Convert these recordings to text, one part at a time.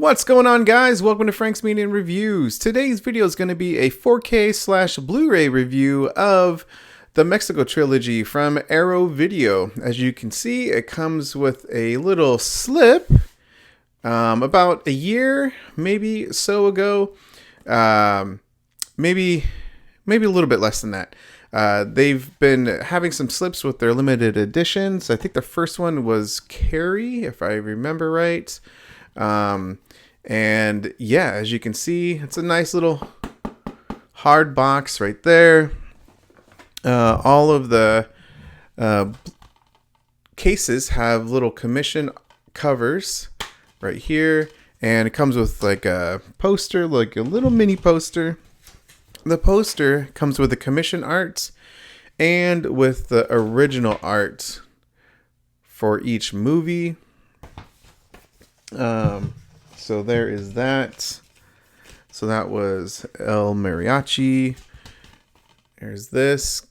What's going on, guys? Welcome to Frank's Media and Reviews. Today's video is going to be a 4K / Blu-ray review of the Mexico Trilogy from Arrow Video. As you can see, it comes with a little slip about a year, maybe so ago, maybe a little bit less than that. They've been having some slips with their limited editions. I think the first one was Carrie, if I remember right. And yeah, as you can see, it's a nice little hard box right there. All of the cases have little commission covers right here, and it comes with like a poster, like a little mini poster. The poster comes with the commission art and with the original art for each movie. So there is that. So that was El Mariachi. There's this.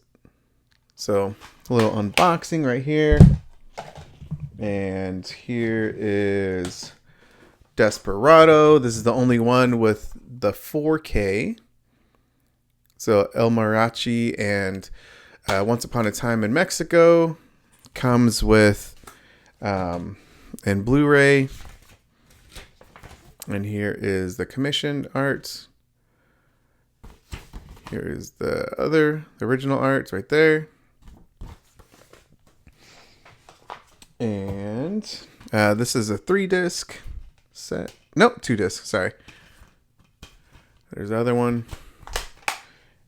So a little unboxing right here. And here is Desperado. This is the only one with the 4K. So El Mariachi and Once Upon a Time in Mexico comes with in Blu-ray. And here is the commissioned art. Here is the original art right there. And this is a 3-disc set. Nope, 2 discs, sorry. There's the other one.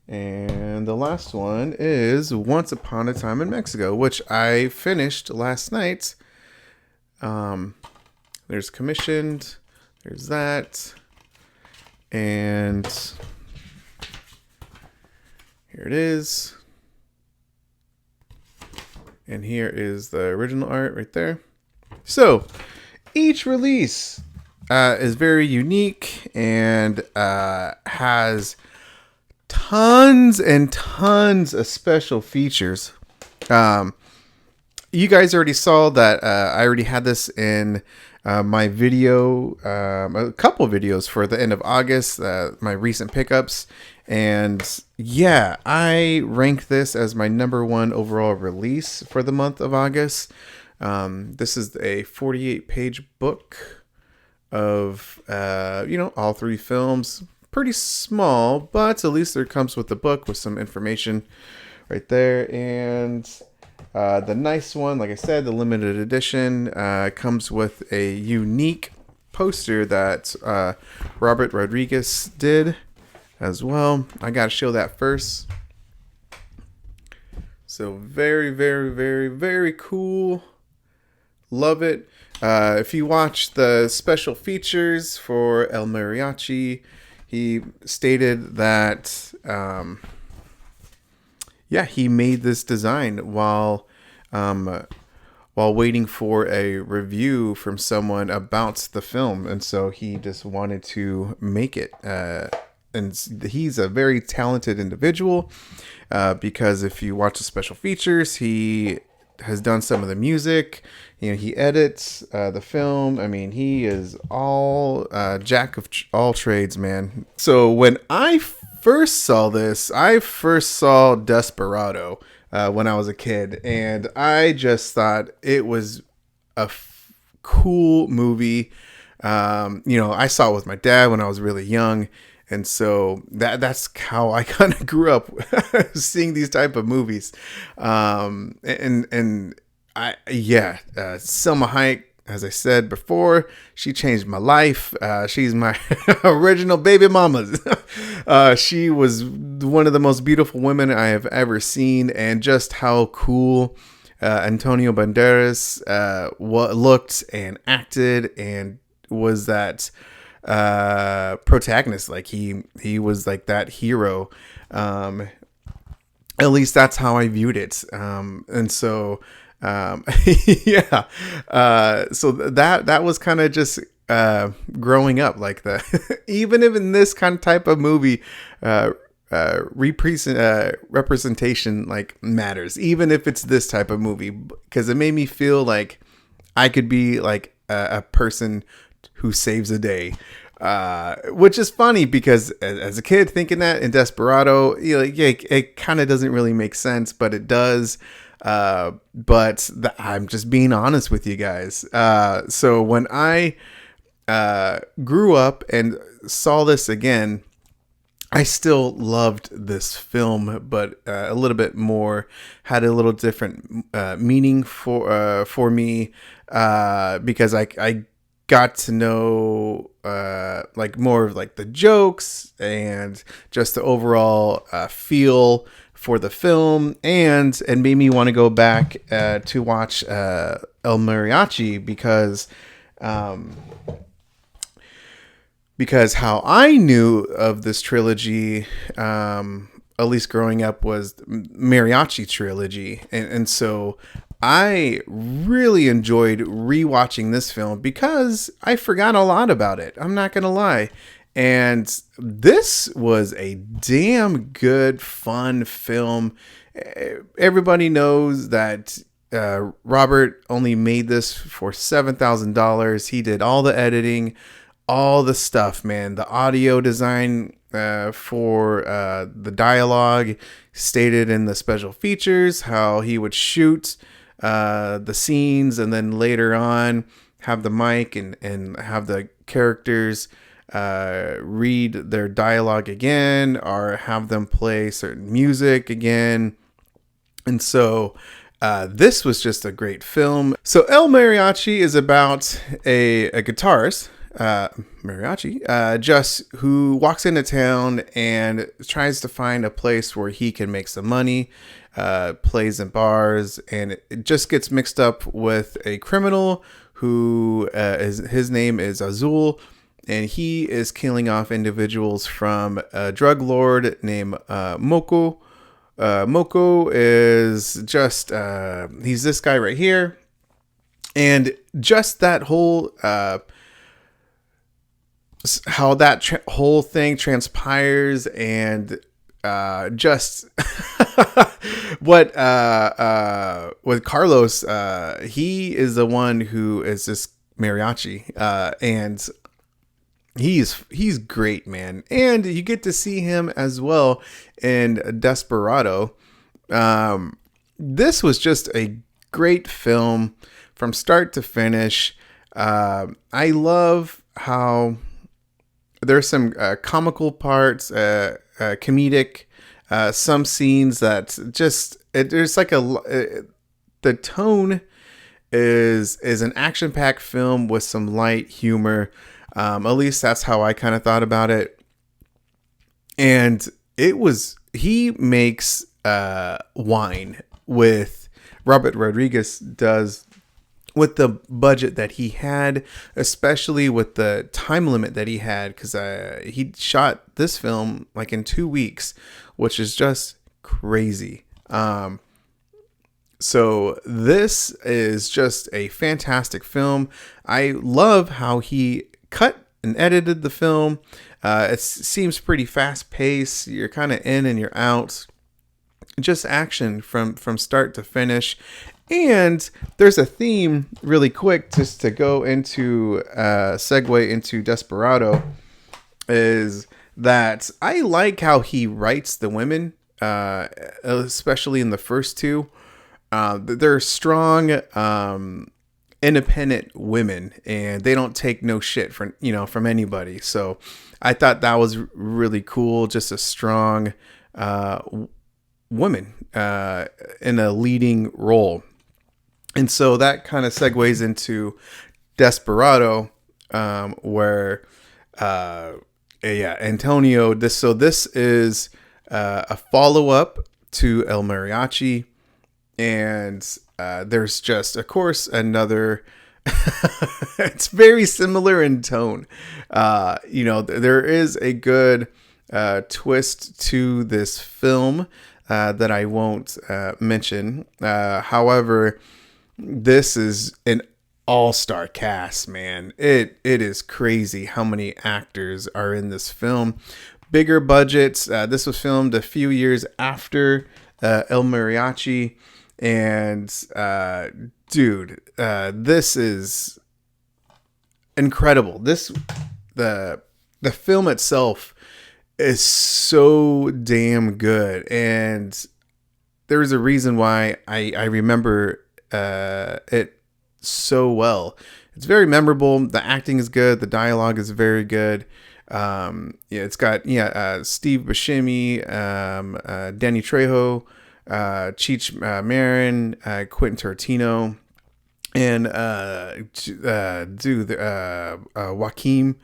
And the last one is Once Upon a Time in Mexico, which I finished last night. There's commissioned. There's that. And here it is. And here is the original art right there. So each release is very unique and has tons and tons of special features. You guys already saw that I already had this in my video, a couple videos for the end of August, my recent pickups. And yeah, I rank this as my #1 overall release for the month of August. This is a 48-page book of, all 3 films. Pretty small, but at least there comes with the book with some information right there. And the nice one, like I said, the limited edition, comes with a unique poster that Robert Rodriguez did as well. I gotta show that first. So very, very, very, very cool. Love it. If you watch the special features for El Mariachi, he stated that he made this design while waiting for a review from someone about the film, and so he just wanted to make it. And he's a very talented individual because if you watch the special features, he has done some of the music. He edits the film. I mean, he is all jack of all trades, man. So when I first saw this, I first saw Desperado when I was a kid, and I just thought it was a cool movie. I saw it with my dad when I was really young, and so that's how I kind of grew up seeing these type of movies. Selma Hayek, as I said before, she changed my life. She's my original baby mama. She was one of the most beautiful women I have ever seen, and just how cool Antonio Banderas looked and acted and was that protagonist. Like he was like that hero. At least that's how I viewed it. And so yeah. So that was kind of just growing up like that. Even if in this kind of type of movie, representation like matters, even if it's this type of movie, because it made me feel like I could be like a person who saves a day. Which is funny because as a kid thinking that in Desperado, it kind of doesn't really make sense, but it does. I'm just being honest with you guys. So when I grew up and saw this again, I still loved this film, but a little bit more, had a little different meaning for me, because I got to know like more of like the jokes and just the overall feel for the film, and made me want to go back to watch El Mariachi because how I knew of this trilogy, at least growing up, was Mariachi Trilogy. And so I really enjoyed rewatching this film because I forgot a lot about it. I'm not going to lie. And this was a damn good, fun film. Everybody knows that Robert only made this for $7,000. He did all the editing, all the stuff, man. The audio design for the dialogue stated in the special features, how he would shoot the scenes and then later on have the mic and have the characters read their dialogue again or have them play certain music again. And so this was just a great film. So El Mariachi is about a guitarist, Mariachi, just who walks into town and tries to find a place where he can make some money, plays in bars, and it just gets mixed up with a criminal who his name is Azul, and he is killing off individuals from a drug lord named Moko. Moko is just he's this guy right here, and just that whole how that whole thing transpires, and just what with Carlos, he is the one who is this mariachi, and he's great, man. And you get to see him as well in Desperado. This was just a great film from start to finish. I love how there's some comical parts, comedic, some scenes that just there's like the tone is an action-packed film with some light humor. At least that's how I kind of thought about it. And he makes wine with Robert Rodriguez does with the budget that he had, especially with the time limit that he had, because he shot this film like in 2 weeks, which is just crazy. So this is just a fantastic film. I love how he cut and edited the film. It seems pretty fast paced. You're kind of in and you're out. Just action from start to finish. And there's a theme really quick just to go into segue into Desperado, is that I like how he writes the women, especially in the first two. They're strong, independent women, and they don't take no shit from anybody. So I thought that was really cool. Just a strong woman in a leading role. And so that kind of segues into Desperado, where Antonio. This is a follow up to El Mariachi. And there's just, of course, another. It's very similar in tone. There is a good twist to this film that I won't mention. However, this is an all-star cast, man. It is crazy how many actors are in this film. Bigger budgets. This was filmed a few years after El Mariachi. And dude, this is incredible. The film itself is so damn good, and there's a reason why I remember it so well. It's very memorable. The acting is good. The dialogue is very good. It's got Steve Buscemi, Danny Trejo, Cheech Marin, Quentin Tarantino, and Joaquin.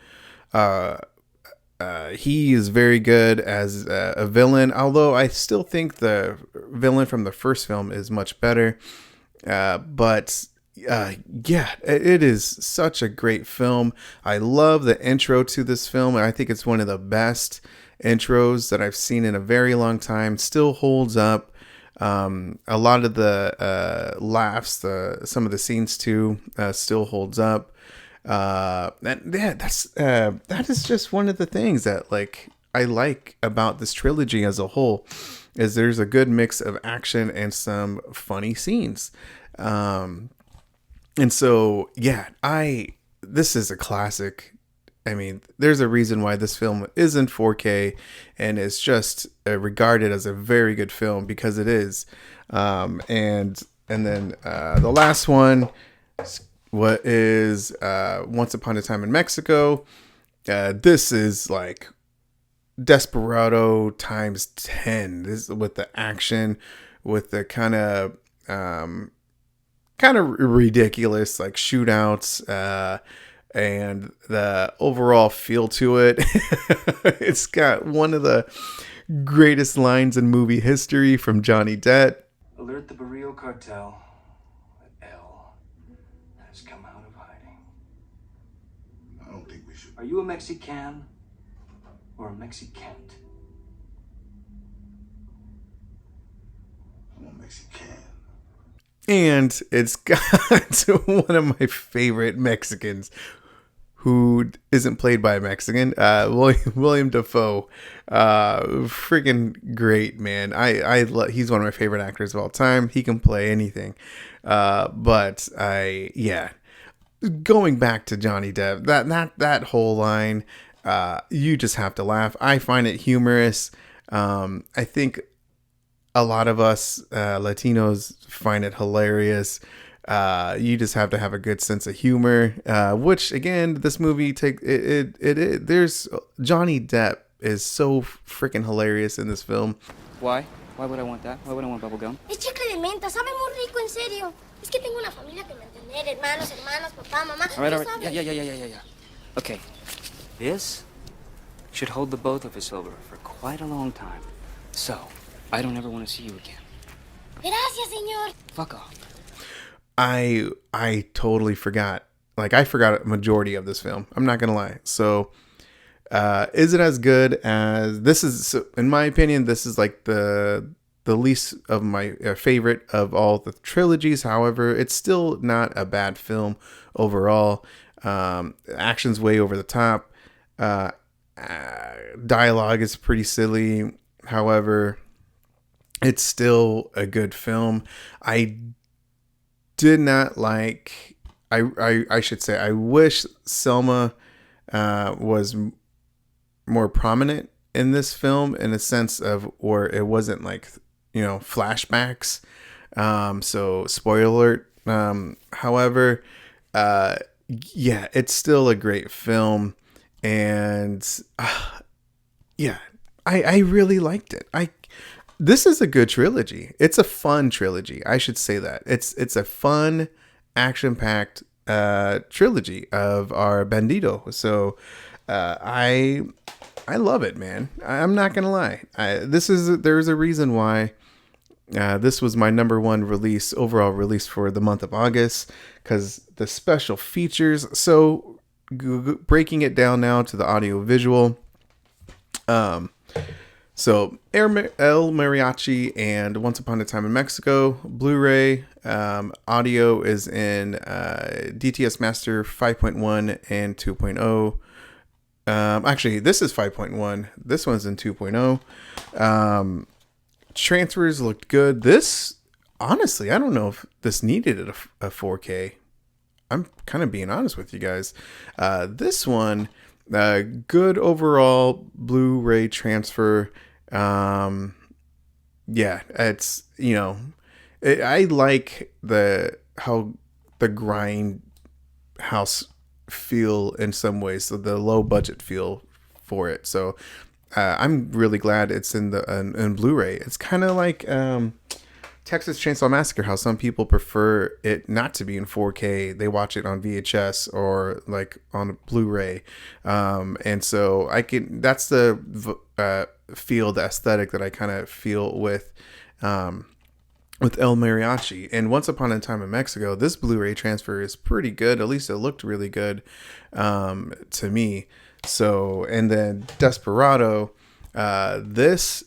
He is very good as a villain, although I still think the villain from the first film is much better. But yeah, it is such a great film. I love the intro to this film, and I think it's one of the best intros that I've seen in a very long time. Still holds up. A lot of the laughs, some of the scenes too, still holds up. That is just one of the things that I like about this trilogy as a whole, is there's a good mix of action and some funny scenes. And so, yeah, this is a classic. I mean, there's a reason why this film is in 4K and is just regarded as a very good film, because it is. And then the last one, what is Once Upon a Time in Mexico. This is like Desperado times 10. This with the action, with the kind of ridiculous like shootouts, and the overall feel to it. It's got one of the greatest lines in movie history from Johnny Depp. Alert the Barrio cartel that L has come out of hiding. I don't think we should. Are you a Mexican or a Mexicant? I'm a Mexican. And it's got one of my favorite Mexicans, who isn't played by a Mexican, William Dafoe. Freaking great, man. He's one of my favorite actors of all time. He can play anything. But going back to Johnny Depp, that whole line, you just have to laugh. I find it humorous. I think a lot of us Latinos find it hilarious. You just have to have a good sense of humor, which again, this movie there's Johnny Depp is so freaking hilarious in this film. Why? Why would I want that? Why would I want bubble gum? Es chicle de menta, sabe muy rico, en serio. Es que tengo una familia que mantener, hermanos, papá, mamá. All right. Yeah. Okay. This should hold the both of us over for quite a long time. So, I don't ever want to see you again. Gracias, señor. Fuck off. I totally forgot. I forgot a majority of this film. I'm not gonna lie. So, is it as good as this is? So in my opinion, this is like the least of my favorite of all the trilogies. However, it's still not a bad film overall. Action's way over the top. Dialogue is pretty silly. However, it's still a good film. I did not like. I should say I wish Selma was more prominent in this film, in a sense of where it wasn't flashbacks. So spoiler alert. However, it's still a great film, and I really liked it. This is a good trilogy. It's a fun trilogy. I should say that. It's a fun, action-packed trilogy of our Bandito. So I love it, man. I'm not gonna lie. There's a reason why this was my number one overall release for the month of August, because the special features. So breaking it down now to the audio visual. So El Mariachi and Once Upon a Time in Mexico Blu-ray. Audio is in DTS Master 5.1 and 2.0. Actually, this is 5.1. This one's in 2.0. Transfers looked good. This, honestly, I don't know if this needed a 4K. I'm kind of being honest with you guys. This one, good overall Blu-ray transfer. Yeah, it's, I like how the grind house feel in some ways, so the low budget feel for it. So I'm really glad it's in Blu-ray. It's kind of like Texas Chainsaw Massacre, how some people prefer it not to be in 4K. They watch it on VHS or like on Blu-ray, and so that's the feel, the aesthetic that I kind of feel with El Mariachi. And Once Upon a Time in Mexico, this Blu-ray transfer is pretty good. At least it looked really good to me. So, and then Desperado, this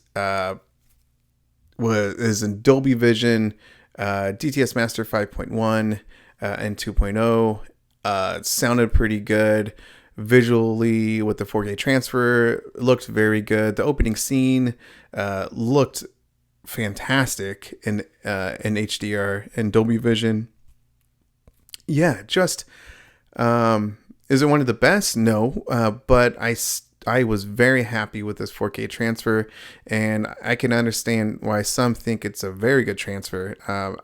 is in Dolby Vision, DTS Master 5.1 and 2.0. It sounded pretty good. Visually, with the 4K transfer, looked very good. The opening scene looked fantastic in HDR and Dolby Vision. Yeah, just is it one of the best? No, but I was very happy with this 4K transfer, and I can understand why some think it's a very good transfer.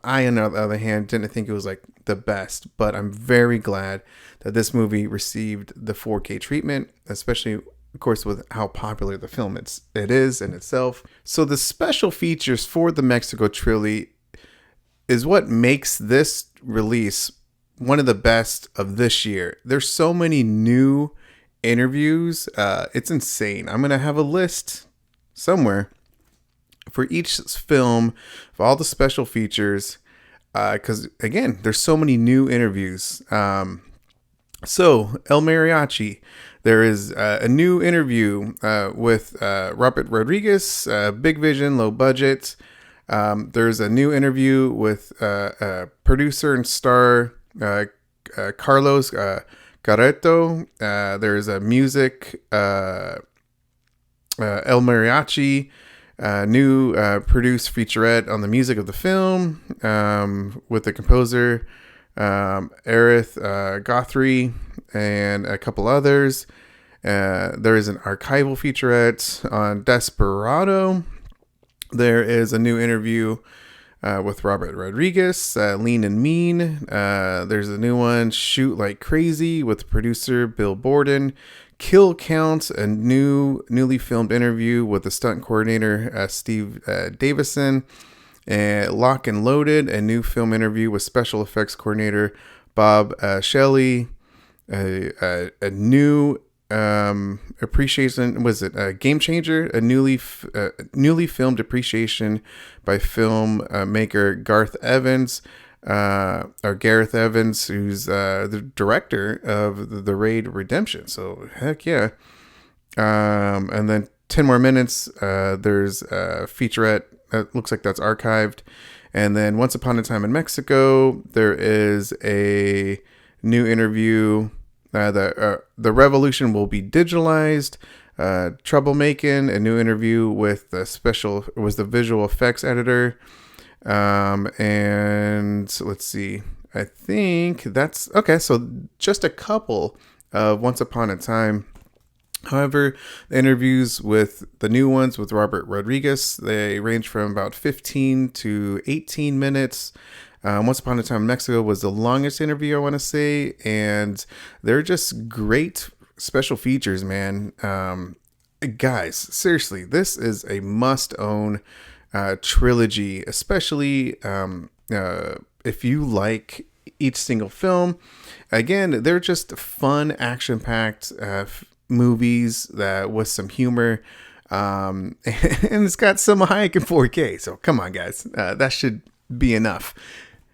I, on the other hand, didn't think it was like the best, but I'm very glad that this movie received the 4K treatment, especially, of course, with how popular the film it is in itself. So the special features for the Mexico Trilogy is what makes this release one of the best of this year. There's so many new interviews. It's insane. I'm gonna have a list somewhere for each film for all the special features, because again, there's so many new interviews. So El Mariachi, there is a new interview with Robert Rodriguez, big vision, low budget. There's a new interview with producer and star Carlos Carreto. There's a music, El Mariachi, new produced featurette on the music of the film, with the composer Aerith Guthrie and a couple others. There is an archival featurette on Desperado. There is a new interview with Robert Rodriguez, Lean and Mean. There's a new one, Shoot Like Crazy, with producer Bill Borden. Kill Count, a newly filmed interview with the stunt coordinator Steve Davison. Lock and Loaded, a new film interview with special effects coordinator Bob Shelley. A new appreciation, was it a Game Changer, a newly filmed appreciation by film maker Garth Evans, or Gareth Evans, who's the director of the Raid Redemption. So heck yeah. And then 10 more minutes, there's a featurette. It looks like that's archived. And then Once Upon a Time in Mexico, there is a new interview. The Revolution will be digitalized. Troublemaking, a new interview with the visual effects editor. And let's see. I think that's okay. So just a couple of Once Upon a Time. However, the interviews with the new ones with Robert Rodriguez, they range from about 15 to 18 minutes. Once Upon a Time in Mexico was the longest interview, I want to say, and they're just great special features, man. Guys, seriously, this is a must-own trilogy, especially if you like each single film. Again, they're just fun, action-packed movies that with some humor, and it's got some Hayek in 4K. So come on, guys, that should be enough.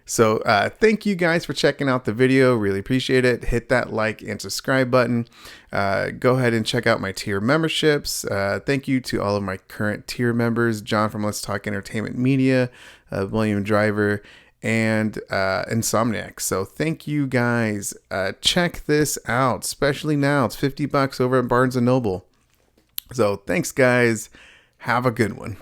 So thank you guys for checking out the video. Really appreciate it. Hit that like and subscribe button. Go ahead and check out my tier memberships. Thank you to all of my current tier members: John from Let's Talk Entertainment Media, William Driver, and Insomniac. So thank you guys. Check this out, especially now. It's $50 over at Barnes & Noble. So thanks, guys. Have a good one.